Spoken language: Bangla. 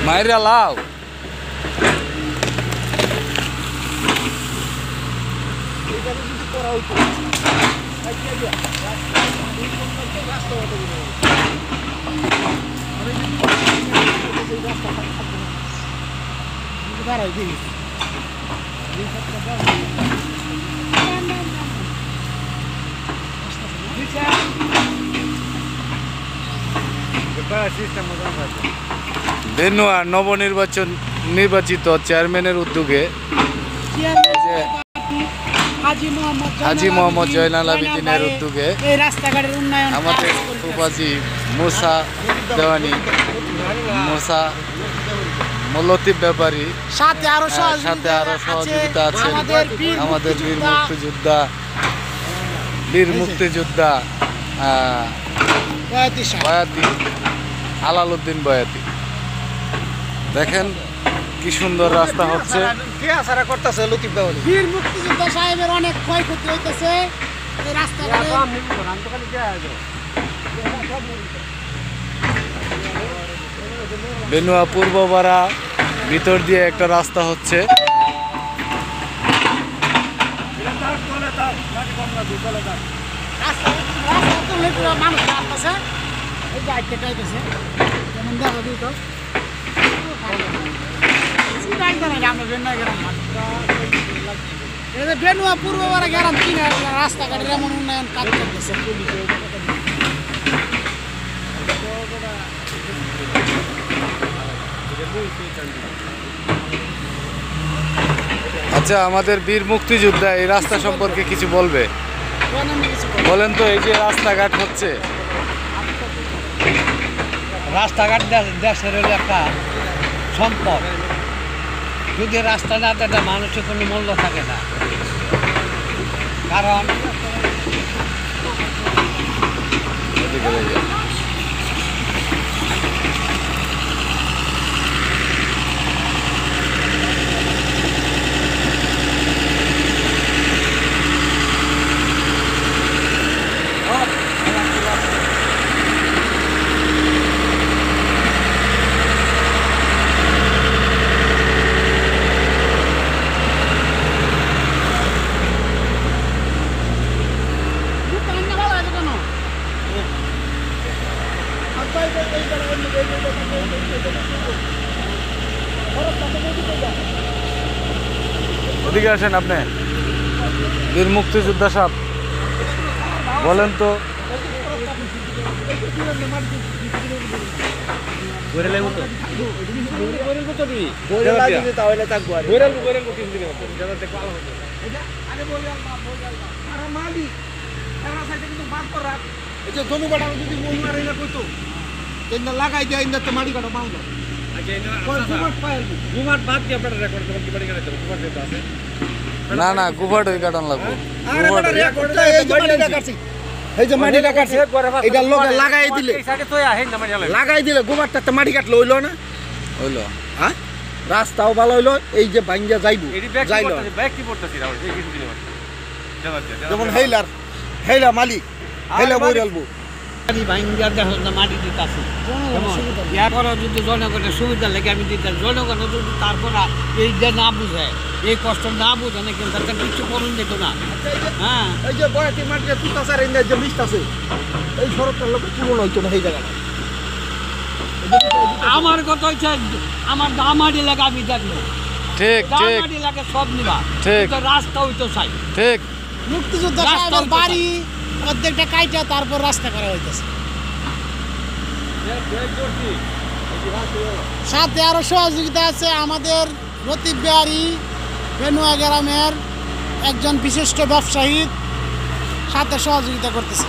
মাইরা লাও বেনুয়া নবনির্বাচিত চেয়ারম্যানের উদ্যোগে হাজী মোহাম্মদ জয়নাল আবেদিনের উদ্যোগে আমাদের ফুফাজি মুসা দেওয়ানি মুসা লতিফ ব্যাপারী সাথে আরো সহযোগিতা আছেন আমাদের বীর মুক্তিযোদ্ধা বয়াতি আলালউদ্দিন বয়াতি। দেখেন কি সুন্দর রাস্তা হচ্ছে। বীর মুক্তিযোদ্ধা সাহেবের অনেক ক্ষয়ক্ষতি হইতেছে এই রাস্তাঘাটে। বেনুয়া পূর্বপাড়া ভিতর দিয়ে একটা রাস্তা হচ্ছে। মানুষ আসতেছে এই যে আইতে চাইতেছে যেমন দেখো দিই তো বেনুয়া পূর্বপাড়া গেলাম কিনা রাস্তাঘাটের এমন উন্নয়ন কাজ করতেছে। আচ্ছা, আমাদের বীর মুক্তিযোদ্ধা এই রাস্তা সম্পর্কে কিছু বলবে, বলেন তো। এই যে রাস্তাঘাট হচ্ছে, রাস্তাঘাট দেশের হলো একটা সম্পদ। যদি রাস্তা না থাকে মানুষের কোনো মূল্য থাকে না। কারণ ওদিকে আসেন আপনি, বীর মুক্তিযোদ্ধা সাহেব, বলেন তো। লাগাই দেয় মাটি কাটা পাও না না গুফাট ওই কাটান লাগবে। লাগাই দিলে গোবরটা মাটি কাটলো হইলো না, হইলো হ্যাঁ রাস্তাও ভালো হইলো। এই যে ভাঙ্গা যাইবো যেমন হেইলা মালিক হেইলা বইরালবো মাটি দিতে আছে। যদি জনগণের সুবিধা লেগে আমি দিতে, জনগণ যদি তারপর এইটা না বুঝে, এই কষ্ট না বুঝে না, কিন্তু তাদের কিছু করুন যেত না। হ্যাঁ, এই যে বয়াতি মাটিতে তুতাচার যে মিষ্ট আছে, এই সড়কটার লোক পূরণ হইতো না এই জায়গাটা। আমার কথা হচ্ছে আমার দামাট এলাকা আমি দেখবো, ঠিক দামাট এলাকা সব নিবা, ঠিক রাস্তা হইতো চাই। ঠিক, মুক্তিযোদ্ধা সাহেবের বাড়ি অর্ধেকটা কাইটা তারপর রাস্তা করা হইতেছে। সাথে আরো সহযোগিতা আছে আমাদের লতিফ বিহারী বেনুয়া গ্রামের একজন বিশিষ্ট ব্যবসায়ী সাথে সহযোগিতা করতেছে।